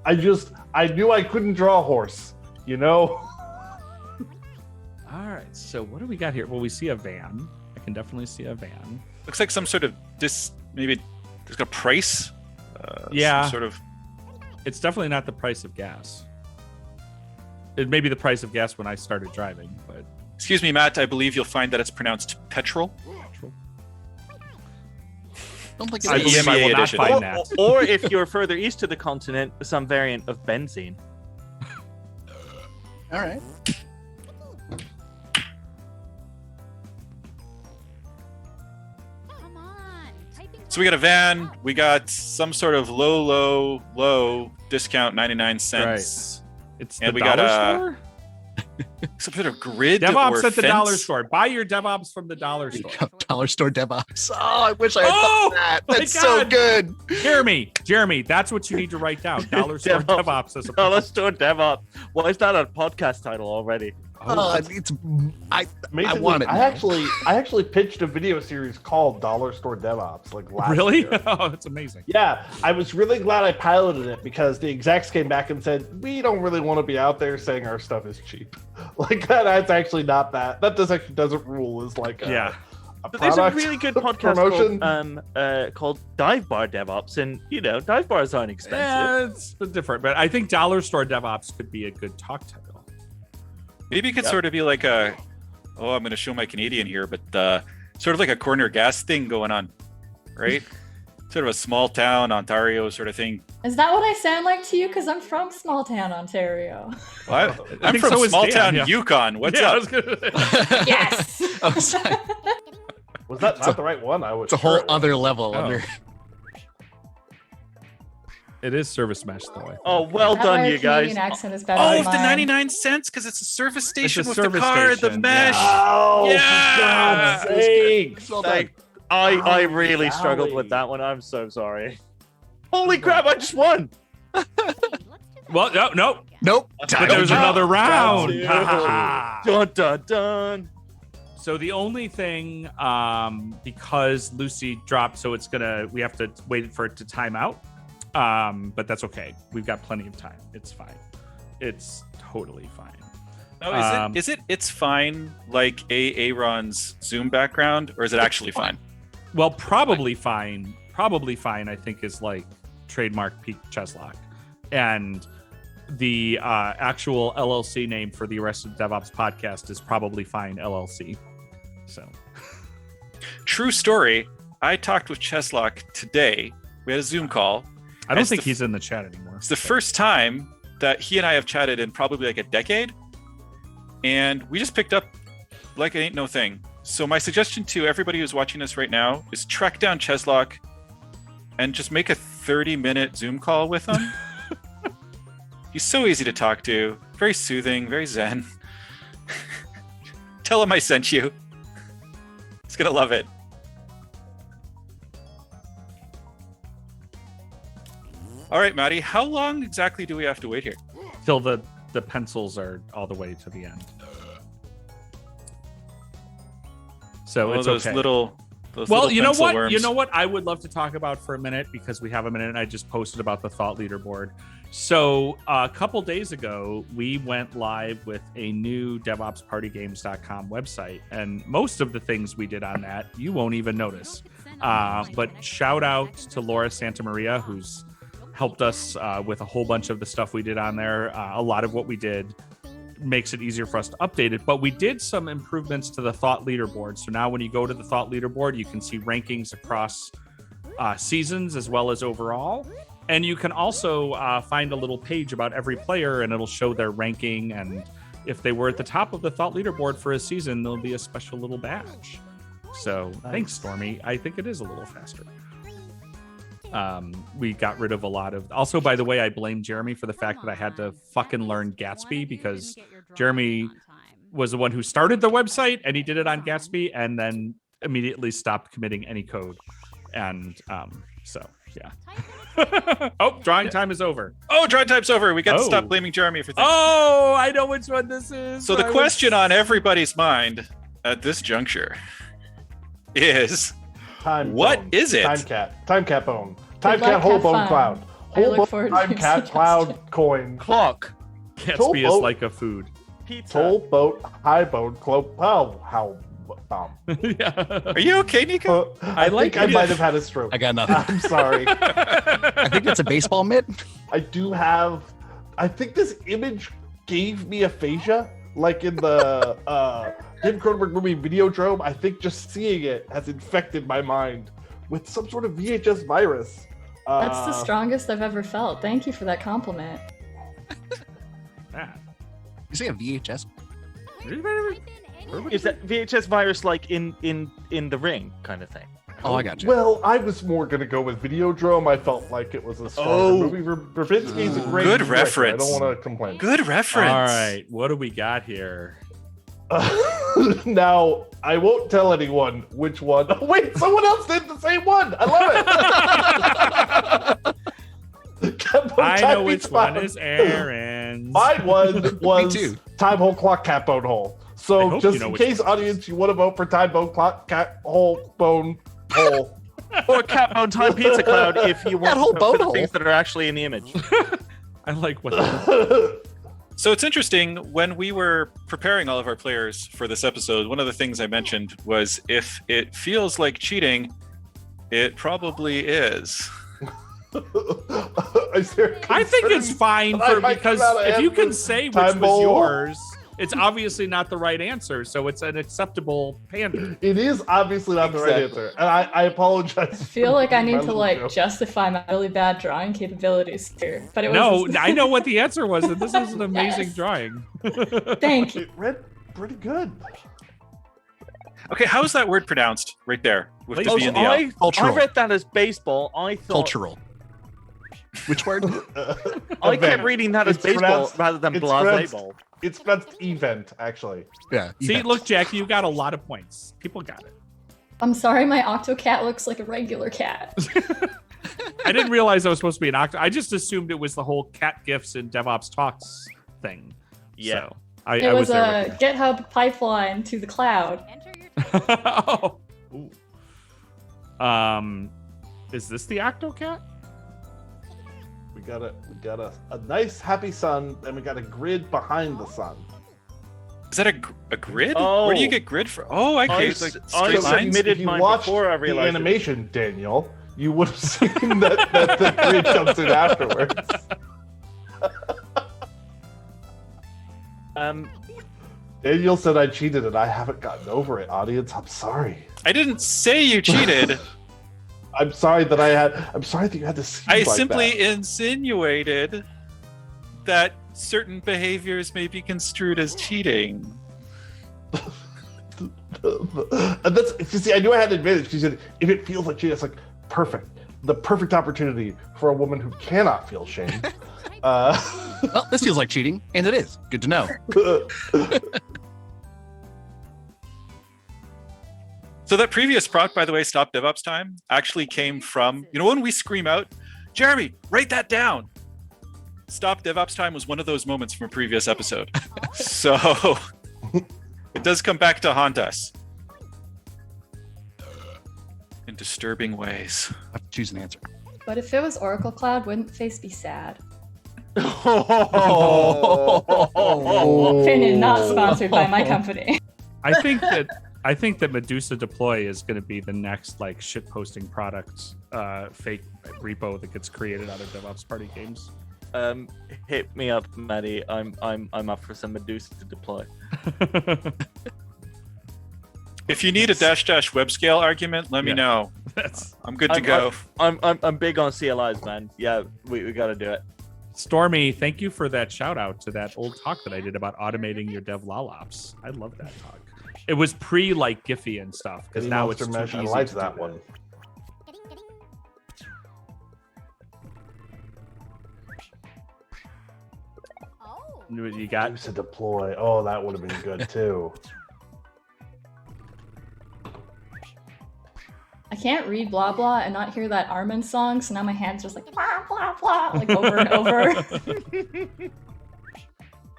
I knew I couldn't draw a horse, All right. So what do we got here? Well, we see a van. I can definitely see a van. looks like some sort of maybe there's got a price. Yeah. Some sort of. It's definitely not the price of gas. It may be the price of gas when I started driving, but Excuse me, Matt. I believe you'll find that it's pronounced petrol. don't think I it's believe I will EMEA not edition. find that. Or if you're further east to the continent, some variant of benzene. all right. Come on. Typing So we got a time van. up. We got some sort of low discount, 99 cents. It's And the we got dollar a store. Some sort of grid DevOps or at the fence. dollar store. Buy your DevOps from the dollar store. Dollar store DevOps. Oh, I wish I had Oh, thought that. my That's so God. good. Jeremy, that's what you need to write down. Dollar store DevOps. DevOps as a Dollar Store DevOps. Why is that a podcast title already? It's I Amazingly, want it I now. actually pitched a video series called Dollar Store DevOps like last really? year. Oh, that's amazing. Yeah, I was really glad I piloted it because the execs came back and said we don't really want to be out there saying our stuff is cheap. Like that's actually not that. That doesn't rule as like a But there's a product really good podcast promotion. called Dive Bar DevOps, and dive bars aren't expensive. Yeah, it's different, but I think dollar store DevOps could be a good talk title. Maybe it could sort of be like I'm going to show my Canadian here, but sort of like a corner gas thing going on, right? Sort of a small town, Ontario sort of thing. Is that what I sound like to you? Because I'm from small town Ontario. Well, I'm think from so is small Dan, town yeah. Yukon. What's Yeah, I up? was gonna- Yes. Oh, sorry. Was that not the right one? I was. It's a sure whole it was. other level. Oh. Under It is service mesh though. I think. Oh, well That done, way you a Canadian guys. accent is better Oh, than it's the mine. 99 cents because it's a service station with the service car, the station, mesh. Oh, Yeah. for God's sake! Like, I really golly. struggled with that one. I'm so sorry. Holy crap! I just won. Hey, let's do that Well, no. again. nope. But there's another round. two. Ha, ha, ha. Dun dun dun. So the only thing, because Lucy dropped, so we have to wait for it to time out. But that's okay. We've got plenty of time. It's fine. It's totally fine. No, it's fine like Aaron's Zoom background, or is it actually fine? Well, probably fine. Probably fine, I think, is like trademark Pete Cheslock. And the actual LLC name for the Arrested DevOps podcast is Probably Fine LLC. So, True story. I talked with Cheslock today. We had a Zoom call. I don't It's think the- he's in the chat anymore. It's the first time that he and I have chatted in probably like a decade. And we just picked up like it ain't no thing. So my suggestion to everybody who's watching this right now is track down Cheslock and just make a 30-minute Zoom call with him. He's so easy to talk to, very soothing, very zen. Tell him I sent you. He's gonna love it. All right, Maddie, how long exactly do we have to wait here? Till the pencils are all the way to the end. So it's those okay. little Well, you know pencil what? worms. You know what I would love to talk about for a minute because we have a minute and I just posted about the thought leaderboard. So a couple days ago, we went live with a new DevOpsPartyGames.com website. And most of the things we did on that, you won't even notice. But shout out to Laura Santamaria, who's helped us with a whole bunch of the stuff we did on there. A lot of what we did makes it easier for us to update it, but we did some improvements to the thought leaderboard. So now when you go to the thought leaderboard, you can see rankings across seasons as well as overall. And you can also find a little page about every player and it'll show their ranking. And if they were at the top of the thought leaderboard for a season, there'll be a special little badge. So thanks, Stormy. I think it is a little faster. We got rid of a lot of. Also, by the way, I blame Jeremy for the fact that I had to fucking learn Gatsby because Jeremy was the one who started the website and he did it on Gatsby and then immediately stopped committing any code. And so, yeah. Oh, drawing time is over. Oh, drawing time's over. We got to Oh. stop blaming Jeremy for things. Oh, I know which one this is. So the I question was- on everybody's mind at this juncture is Time what bone. is it? Time cat bone. Time Good luck, cat whole have bone fun. cloud. I Whole look bone forward to time your cat suggestion. cloud coin. Clock. Gatsby is Oh. like a food. Pizza. Toll boat high bone cloak. Oh, how Yeah. Are you okay, Nica? I like think I it. might have had a stroke. I got nothing. I'm sorry. I think that's a baseball mitt. I do have. I think this image gave me aphasia, like in the David Cronenberg movie Videodrome. I think just seeing it has infected my mind with some sort of VHS virus. That's the strongest I've ever felt. Thank you for that compliment. You say a VHS? Is that VHS virus like in the ring kind of thing? Oh, I got you. Well, I was more gonna go with Videodrome. I felt like it was a stronger movie. Verbinski's a great Good director. reference. I don't want to complain. Good reference. All right, what do we got here? Now, I won't tell anyone which one. Oh, wait, someone else did the same one. I love it. I know which one is Aaron's. Mine was Me too. Time Hole Clock Cat Bone Hole. I So hope just you know in which case, one. audience, you want to vote for Time Bone Clock Cat Hole Bone Hole. Or Cat Bone Time Pizza Cloud if you want whole to bone for the hole. things that are actually in the image. I like what. So it's interesting, when we were preparing all of our players for this episode, one of the things I mentioned was if it feels like cheating, it probably is. I think it's fine that I for might because come out if you ahead can with say which Time was Bowl. yours, it's obviously not the right answer. So it's an acceptable pander. It is obviously not the right Exactly. answer, and I apologize. I feel like I need My to little like joke. justify my really bad drawing capabilities here. But it was No, I know what the answer was, and this is an amazing Yes. drawing. Thank you. It read pretty good. Okay, how is that word pronounced right there with the Oh, B and the L? I Cultural. read that as baseball. I thought Cultural. Which word? I kept Event. reading that as It's baseball pronounced- rather than it's blase pronounced- ball. It's pronounced event, actually. Yeah. See, event. look, Jackie, you got a lot of points. People got it. I'm sorry, my Octocat looks like a regular cat. I didn't realize I was supposed to be an octo. I just assumed it was the whole cat gifs and DevOps talks thing. Yeah. So I It was there a with GitHub pipeline to the cloud. Enter your you. Ooh. Is this the Octocat? We got a nice happy sun, and we got a grid behind the sun. Is that a grid? Oh. Where do you get grid from? Oh, okay. It's like straight So lines. submitted if you mine watched before I the realized it. animation, Daniel, you would have seen that the grid comes in afterwards. Daniel said I cheated, and I haven't gotten over it. Audience, I'm sorry. I didn't say you cheated. I'm sorry that I'm sorry that you had to see. I like simply that. insinuated that certain behaviors may be construed as cheating. And that's, you see, I knew I had an advantage. She said, if it feels like cheating, it's like perfect. The perfect opportunity for a woman who cannot feel shame. Well, this feels like cheating, and it is. Good to know. So that previous proc, by the way, Stop DevOps Time, actually came from, when we scream out, Jeremy, write that down. Stop DevOps Time was one of those moments from a previous episode. So it does come back to haunt us in disturbing ways. I have to choose an answer. But if it was Oracle Cloud, wouldn't Face be sad? Opinion not sponsored by my company. I think that Medusa Deploy is going to be the next like shit posting product fake repo that gets created out of DevOps party games. Hit me up, Maddie. I'm up for some Medusa to deploy. If you need a dash web scale argument, let me Yeah. know. That's I'm good to go. I'm big on CLIs, man. Yeah, we got to do it. Stormy, thank you for that shout out to that old talk that I did about automating your dev lolops. I love that talk. It was pre like Giphy and stuff because Any now it's Monster too Mash, I easy liked to that do one. Oh. You got Medusa Deploy. Oh, that would have been good too. I can't read blah blah and not hear that Armin song, so now my hands just like blah blah blah like over and over.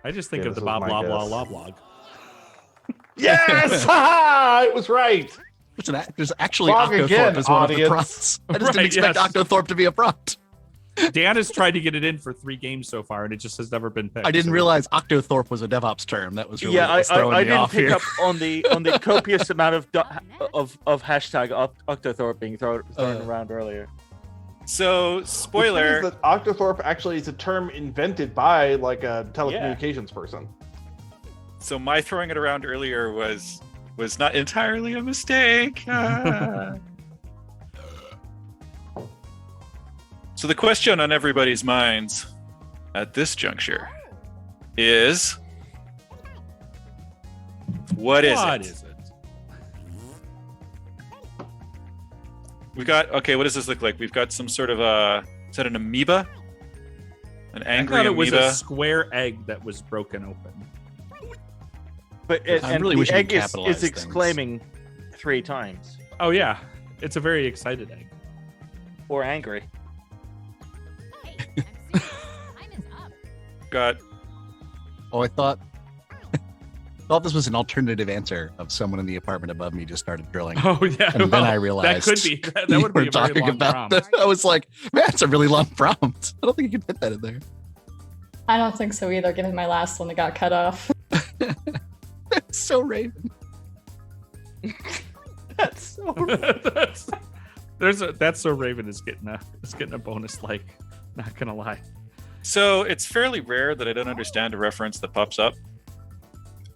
I just think Yeah, of the this was blah my blah blah guess. blah blog. Yes! Ha! It was right. There's actually Wrong Octothorpe again, as one of the audience. prompts. I just Right, didn't expect yes. Octothorpe to be a prompt. Dan has tried to get it in for 3 games so far, and it just has never been picked. I didn't so- realize Octothorpe was a DevOps term. That was really Yeah, what's throwing I me didn't off pick here. up on the copious amount of hashtag Octothorpe being thrown around earlier. So, The spoiler. thing is that Octothorpe actually is a term invented by like a telecommunications person. So my throwing it around earlier was not entirely a mistake. So the question on everybody's minds at this juncture is, what is it? We've got, okay, what does this look like? We've got some sort of is that an amoeba? An angry I thought it amoeba? was a square egg that was broken open. But I'm really the wishing we egg is capitalized things. exclaiming 3 times. Oh yeah, it's a very excited egg. Or angry. Hey, MC, time is up. Got Oh, I thought this was an alternative answer of someone in the apartment above me just started drilling. Oh yeah, And then well, I realized that could be that you would be were a very talking long about prompt. I was like, man, it's a really long prompt. I don't think you can fit that in there. I don't think so either, given my last one that got cut off. It's so Raven. That's so That's so Raven is getting a bonus like. Not gonna lie. So it's fairly rare that I don't understand a reference that pops up.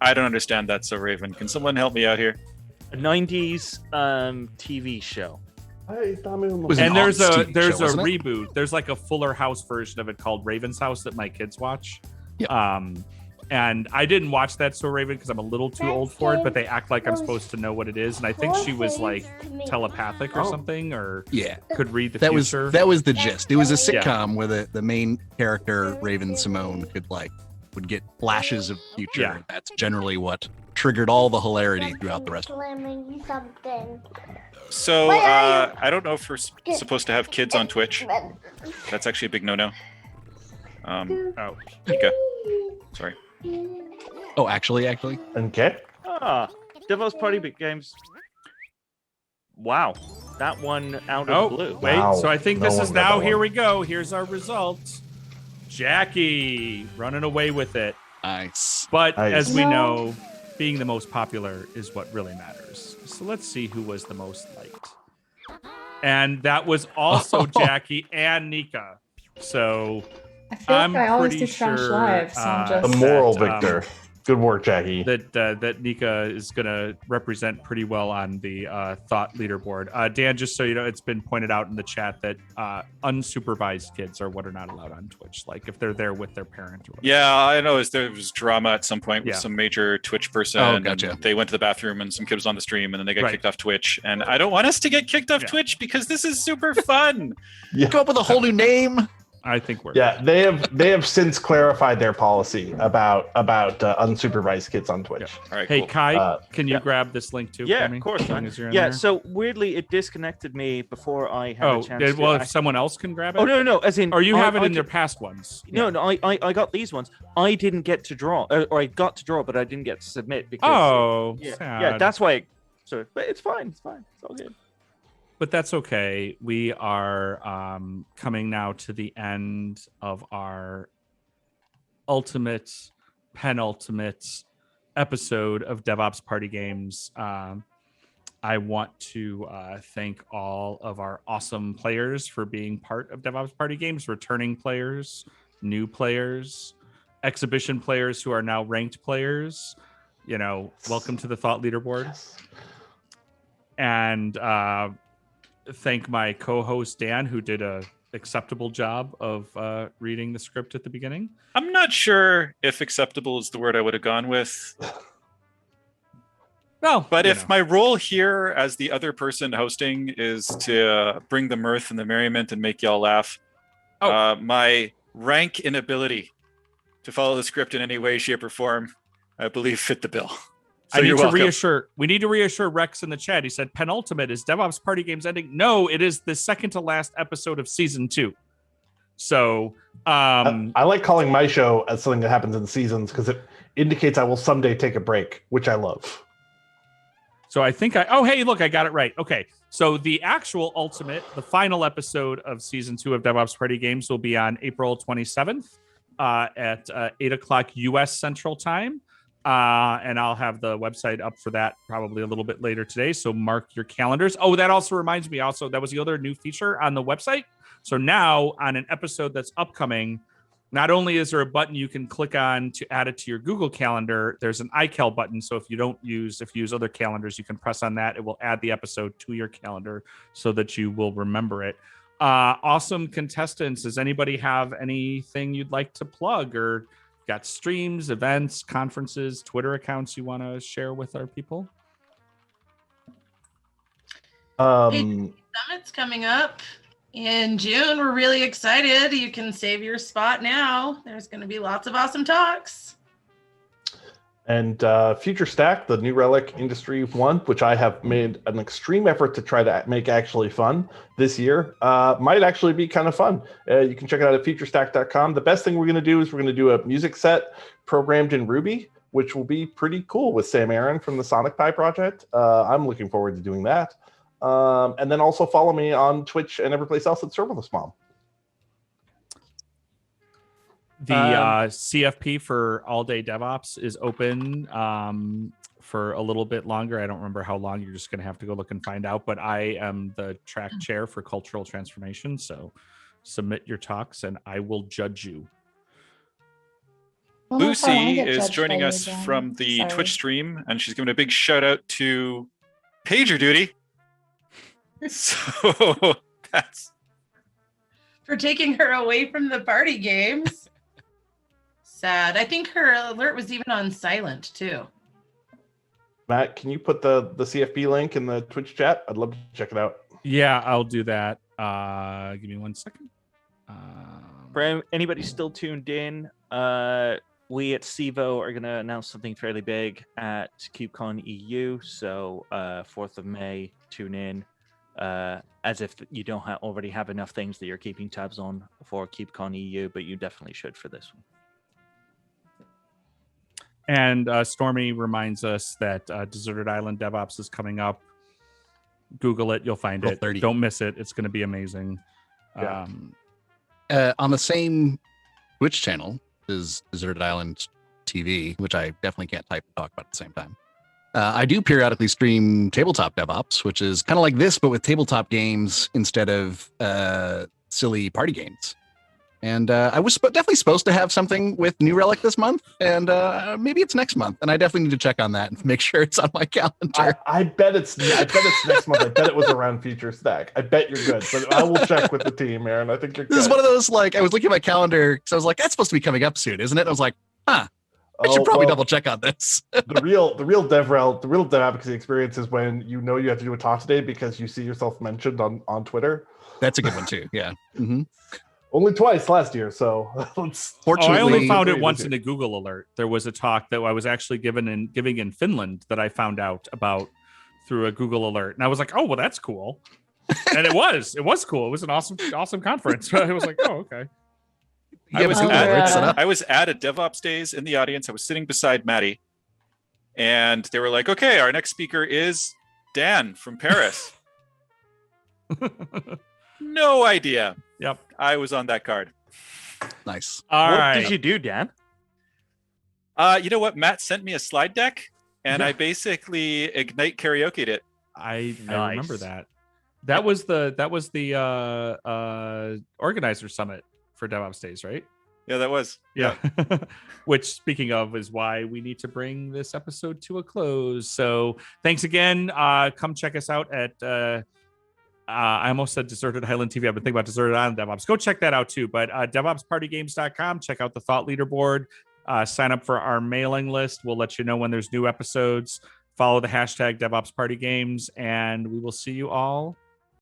I don't understand that, so Raven. Can someone help me out here? a 90s TV show. Hey, Tommy on the Was it And an there's Office a TV there's show, a wasn't it? reboot. There's like a Fuller House version of it called Raven's House that my kids watch. Yep. And I didn't watch that So Raven because I'm a little too old for it, but they act like I'm supposed to know what it is. And I think she was like telepathic or something, or Yeah. could read the That future. was the gist. It was a Yeah. sitcom where the main character, Raven Simone, would get flashes of future. Yeah. That's generally what triggered all the hilarity throughout the rest. So I don't know if we're supposed to have kids on Twitch. That's actually a big no-no. Oh, Nica. Sorry. Oh, actually. Okay. DevOps Party Big Games. Wow. That one out oh of the blue. wait. Wow. So I think No this one is got now. that Here one. we go. Here's our results. Jackie running away with it. Nice. But Nice. as we No. know, being the most popular is what really matters. So let's see who was the most liked. And that was also Jackie and Nica. So I feel I'm like I always pretty do trash sure, live, so I'm uh, The just. moral that, victor. Good work, Jackie. that Nica is going to represent pretty well on the thought leaderboard. Dan, just so you know, it's been pointed out in the chat that unsupervised kids are what are not allowed on Twitch. Like if they're there with their parent or whatever. Yeah, I know there was drama at some point with Yeah. some major Twitch person. Oh, and gotcha. they went to the bathroom and some kid was on the stream and then they got Right. kicked off Twitch. And I don't want us to get kicked off Yeah. Twitch because this is super fun. Come up with a whole new name. I think we're Yeah, they have since clarified their policy about unsupervised kids on Twitch. All right, Hey, cool. Kai, can you yeah. grab this link too? Yeah, for me, of course, as long man. as you're in Yeah, there? so weirdly it disconnected me before I had Oh, a chance well, to. if someone else can grab it. Oh no, as in. Or you I- have it I in their did- past ones. No, I got these ones. I didn't get to draw, or I got to draw, but I didn't get to submit because. Oh, yeah, sad. that's why. So, but it's fine. It's fine. It's all good. But that's okay. We are coming now to the end of our penultimate episode of DevOps Party Games. I want to thank all of our awesome players for being part of DevOps Party Games, returning players, new players, exhibition players who are now ranked players. You know, welcome to the Thought Leaderboard. Yes. And thank my co-host Dan, who did a acceptable job of reading the script at the beginning. I'm not sure if acceptable is the word I would have gone with. Well, But you if know. my role here as the other person hosting is to bring the mirth and the merriment and make y'all laugh, my rank inability to follow the script in any way, shape, or form, I believe fit the bill. So I need you're to welcome. reassure. We need to reassure Rex in the chat. He said, "Penultimate is DevOps Party Games ending." No, it is the second to last episode of season 2. So, I like calling my show as something that happens in seasons because it indicates I will someday take a break, which I love. So I think oh, hey, look, I got it right. Okay. So the actual ultimate, the final episode of season 2 of DevOps Party Games will be on April 27th at 8 o'clock US Central Time. And I'll have the website up for that probably a little bit later today. So mark your calendars. Oh, that also reminds me that was the other new feature on the website. So now on an episode that's upcoming, not only is there a button you can click on to add it to your Google Calendar, there's an iCal button. So if you use other calendars, you can press on that. It will add the episode to your calendar so that you will remember it. Awesome contestants. Does anybody have anything you'd like to plug, or got streams, events, conferences, Twitter accounts you want to share with our people? Summit's coming up in June. We're really excited. You can save your spot now. There's going to be lots of awesome talks. And Future Stack, the New Relic Industry 1, which I have made an extreme effort to try to make actually fun this year, might actually be kind of fun. You can check it out at futurestack.com. The best thing we're going to do is we're going to do a music set programmed in Ruby, which will be pretty cool with Sam Aaron from the Sonic Pie project. I'm looking forward to doing that. And then also follow me on Twitch and every place else at Serverless Mom. The CFP for All Day DevOps is open for a little bit longer. I don't remember how long. You're just going to have to go look and find out. But I am the track chair for cultural transformation. So submit your talks and I will judge you. I don't know if I wanna Lucy get is judged joining by you us again. from the Sorry. Twitch stream, and she's giving a big shout out to PagerDuty. So that's For taking her away from the party games. Sad. I think her alert was even on silent too. Matt, can you put the CFP link in the Twitch chat? I'd love to check it out. Yeah, I'll do that. Give me 1 second. For anybody still tuned in, we at CIVO are going to announce something fairly big at KubeCon EU. So 4th of May, tune in. As if you don't already have enough things that you're keeping tabs on for KubeCon EU, but you definitely should for this one. And Stormy reminds us that Deserted Island DevOps is coming up. Google it, you'll find April it. 30. Don't miss it. It's going to be amazing. Yeah. On the same Twitch channel is Deserted Island TV, which I definitely can't type and talk about at the same time. I do periodically stream Tabletop DevOps, which is kind of like this, but with tabletop games instead of silly party games. And I was definitely supposed to have something with New Relic this month, and maybe it's next month. And I definitely need to check on that and make sure it's on my calendar. I bet it's next month. I bet it was around Future Stack. I bet you're good, but I will check with the team, Aaron. I think you're good. This is one of those, like, I was looking at my calendar because I was like, that's supposed to be coming up soon, isn't it? I was like, I should probably double check on this. the real dev advocacy experience is when you know you have to do a talk today because you see yourself mentioned on Twitter. That's a good one too. Yeah. Mm-hmm. Only twice last year, so let's. Fortunately, I only found it once this in year. a Google alert. There was a talk that I was actually giving in Finland that I found out about through a Google alert, and I was like, "Oh, well, that's cool." And it was cool. It was an awesome conference. I was like, "Oh, okay." I was Aldrich. I was at a DevOps Days in the audience. I was sitting beside Maddie, and they were like, "Okay, our next speaker is Dan from Paris." No idea. Yep. I was on that card. nice. All what right. did you do, Dan? You know what? Matt sent me a slide deck, and I basically Ignite karaoke'd it. I Nice. remember that. That was the organizer summit for DevOps Days, right? Yeah, that was. Yeah. Which, speaking of, is why we need to bring this episode to a close. So thanks again. Come check us out at I almost said Deserted Island TV. I've been thinking about Deserted Island DevOps. Go check that out too. But DevOpsPartyGames.com. Check out the thought leaderboard. Sign up for our mailing list. We'll let you know when there's new episodes. Follow the hashtag DevOps Party Games, and we will see you all